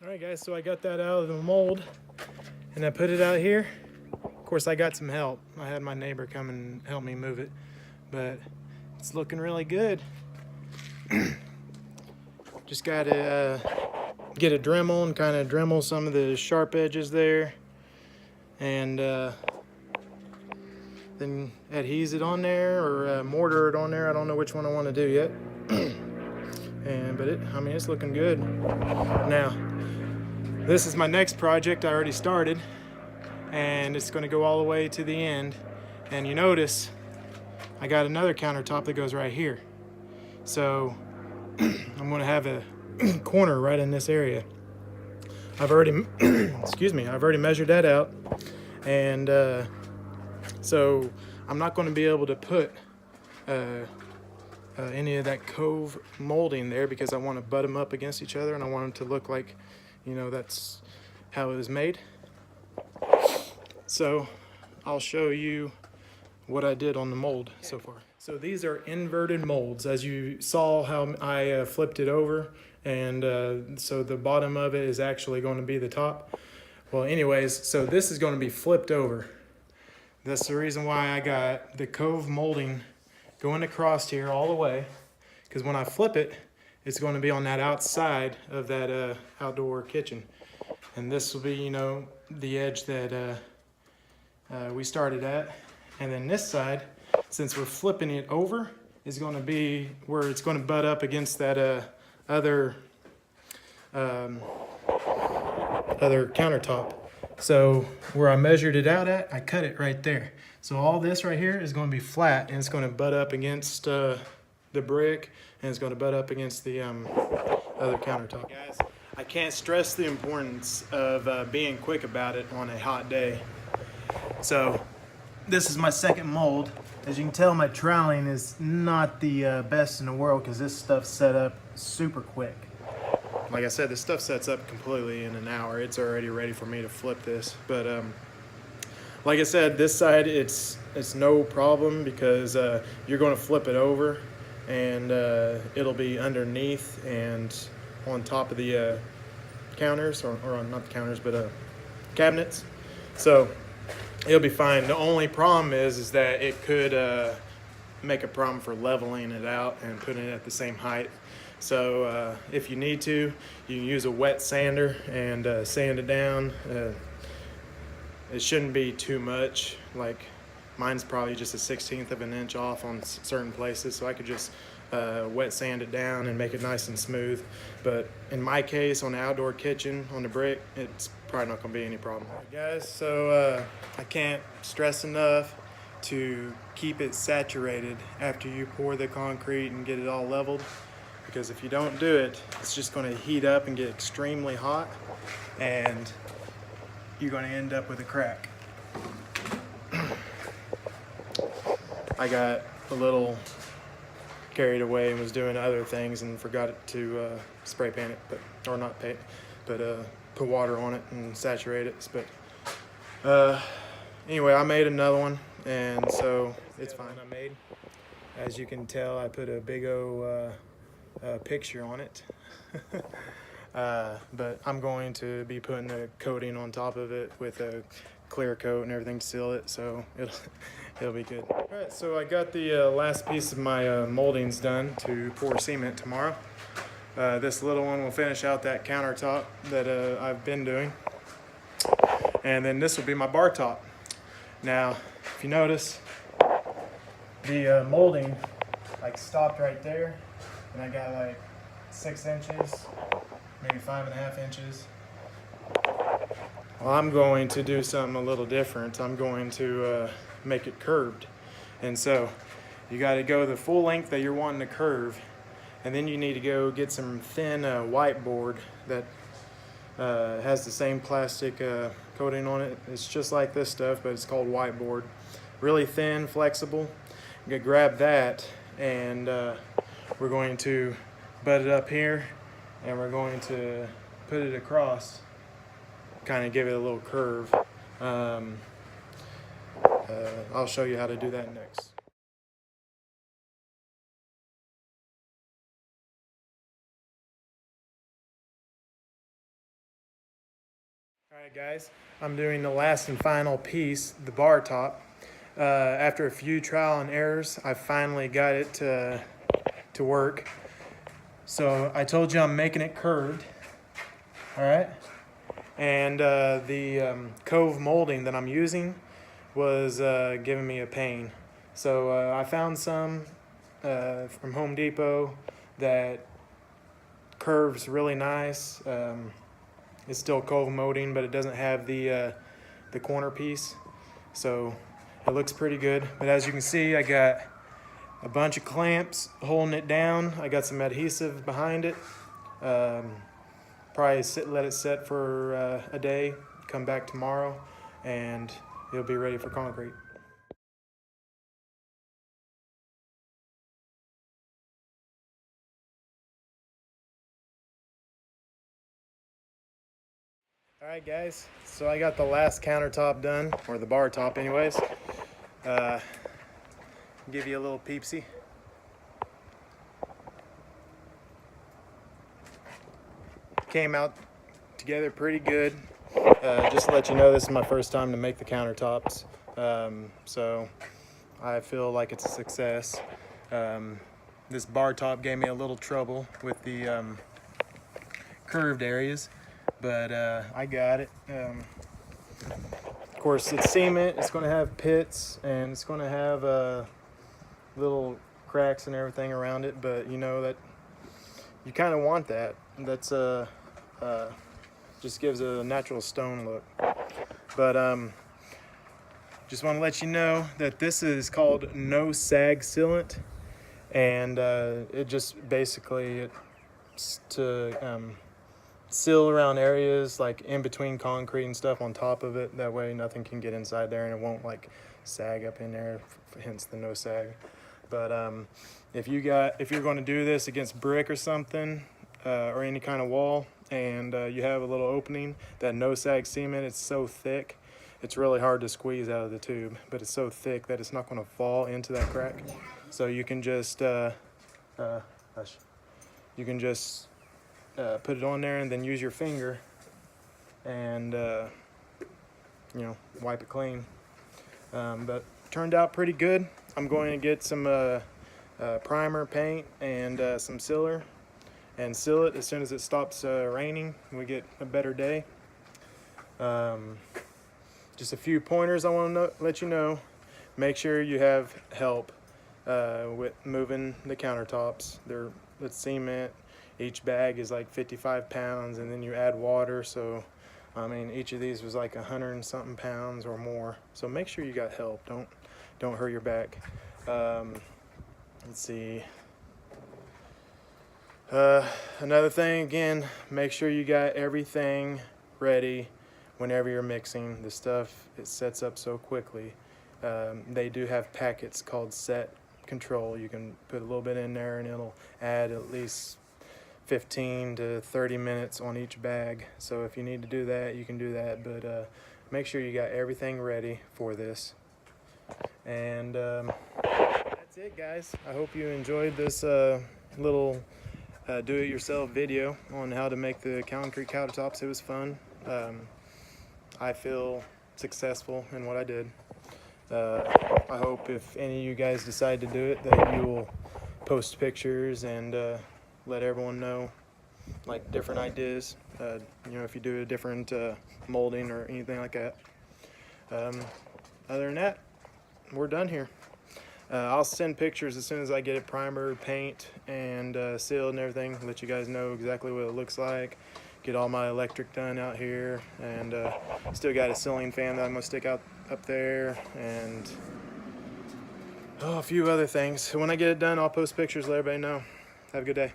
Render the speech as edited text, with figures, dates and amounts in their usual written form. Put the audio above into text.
All right, guys, so I got that out of the mold and I put it out here. Of course, I got some help. I had my neighbor come and help me move it, but it's looking really good. Just got to get a Dremel and kind of Dremel some of the sharp edges there, and then adhese it on there or mortar it on there. I don't know which one I want to do yet. But it's looking good. Now, this is my next project I already started, and it's going to go all the way to the end. And you notice I got another countertop that goes right here. So I'm going to have a corner right in this area. I've already, excuse me, I've already measured that out. And so I'm not going to be able to put any of that cove molding there because I want to butt them up against each other and I want them to look like, that's how it was made. So I'll show you what I did on the mold so far. So these are inverted molds. As you saw how I flipped it over, and so the bottom of it is actually going to be the top. Well, anyways, so this is going to be flipped over. That's the reason why I got the cove molding going across here all the way, because when I flip it, it's going to be on that outside of that outdoor kitchen. And this will be, the edge that we started at. And then this side, since we're flipping it over, is going to be where it's going to butt up against that other countertop. So where I measured it out at, I cut it right there. So all this right here is going to be flat, and it's going to butt up against the brick, and it's going to butt up against the other countertop. Guys, I can't stress the importance of being quick about it on a hot day. So this is my second mold. As you can tell, my troweling is not the best in the world because this stuff's set up super quick. Like I said, this stuff sets up completely in an hour. It's already ready for me to flip this. But like I said, this side, it's no problem because you're going to flip it over and it'll be underneath and on top of the counters, or not the counters, but cabinets. So it'll be fine. The only problem is that it could make a problem for leveling it out and putting it at the same height. So if you need to, you can use a wet sander and sand it down. It shouldn't be too much. Like mine's probably just a 1/16 of an inch off on certain places, so I could just wet sand it down and make it nice and smooth. But in my case, on the outdoor kitchen, on the brick, it's probably not going to be any problem. Right, guys, so I can't stress enough to keep it saturated after you pour the concrete and get it all leveled, because if you don't do it, it's just going to heat up and get extremely hot, and you're going to end up with a crack. I got a little carried away and was doing other things and forgot to spray paint it, or not paint, but put water on it and saturate it. But anyway, I made another one, and so it's fine. I made, as you can tell, I put a big old picture on it. But I'm going to be putting the coating on top of it with a clear coat and everything to seal it, so it'll be good. All right, so I got the last piece of my moldings done to pour cement tomorrow. This little one will finish out that countertop that I've been doing, and then this will be my bar top. Now, if you notice, the molding stopped right there, and I got like 6 inches, maybe 5.5 inches. Well, I'm going to do something a little different. I'm going to make it curved. And so you got to go the full length that you're wanting to curve, and then you need to go get some thin whiteboard that has the same plastic coating on it. It's just like this stuff, but it's called whiteboard. Really thin, flexible. You can grab that, and we're going to butt it up here, and we're going to put it across, kind of give it a little curve. I'll show you how to do that next. Alright guys, I'm doing the last and final piece, the bar top. After a few trial and errors, I finally got it to work. So I told you I'm making it curved, alright? And the cove molding that I'm using was giving me a pain. So I found some from Home Depot that curves really nice. It's still cove molding, but it doesn't have the corner piece. So it looks pretty good. But as you can see, I got a bunch of clamps holding it down. I got some adhesive behind it. Probably let it set for a day, come back tomorrow, and it'll be ready for concrete. Alright guys, so I got the last countertop done, or the bar top anyways. Give you a little peepsy. Came out together pretty good. Just to let you know, this is my first time to make the countertops, so I feel like it's a success. This bar top gave me a little trouble with the curved areas, but I got it. Of course, it's cement. It's going to have pits, and it's going to have little cracks and everything around it, but you know that you kind of want that. That's just gives a natural stone look. But just want to let you know that this is called no sag sealant, and it just basically it's to seal around areas like in between concrete and stuff on top of it. That way nothing can get inside there and it won't like sag up in there, hence the no sag. But if you're going to do this against brick or something, or any kind of wall, and you have a little opening, that no sag cement, it's so thick, it's really hard to squeeze out of the tube, but it's so thick that it's not going to fall into that crack. So you can just put it on there and then use your finger and you know, wipe it clean. But turned out pretty good. I'm going to get some primer paint and some sealer and seal it as soon as it stops raining and we get a better day. Just a few pointers I want to let you know. Make sure you have help with moving the countertops. It's cement. Each bag is like 55 pounds, and then you add water, so I mean each of these was like 100 and something pounds or more. So make sure you got help. Don't hurt your back. Let's see. Another thing, again, make sure you got everything ready whenever you're mixing the stuff. It sets up so quickly. They do have packets called set control. You can put a little bit in there and it'll add at least 15 to 30 minutes on each bag. So if you need to do that, you can do that, but make sure you got everything ready for this. And that's it, guys. I hope you enjoyed this little do-it-yourself video on how to make the concrete countertops. It was fun. I feel successful in what I did. I hope if any of you guys decide to do it, that you will post pictures and let everyone know, like, different ideas. You know, if you do a different molding or anything like that. Other than that, we're done here. I'll send pictures as soon as I get it primer, paint, and sealed and everything. Let you guys know exactly what it looks like. Get all my electric done out here, and still got a ceiling fan that I'm gonna stick out up there, and a few other things. So when I get it done, I'll post pictures, let everybody know. Have a good day.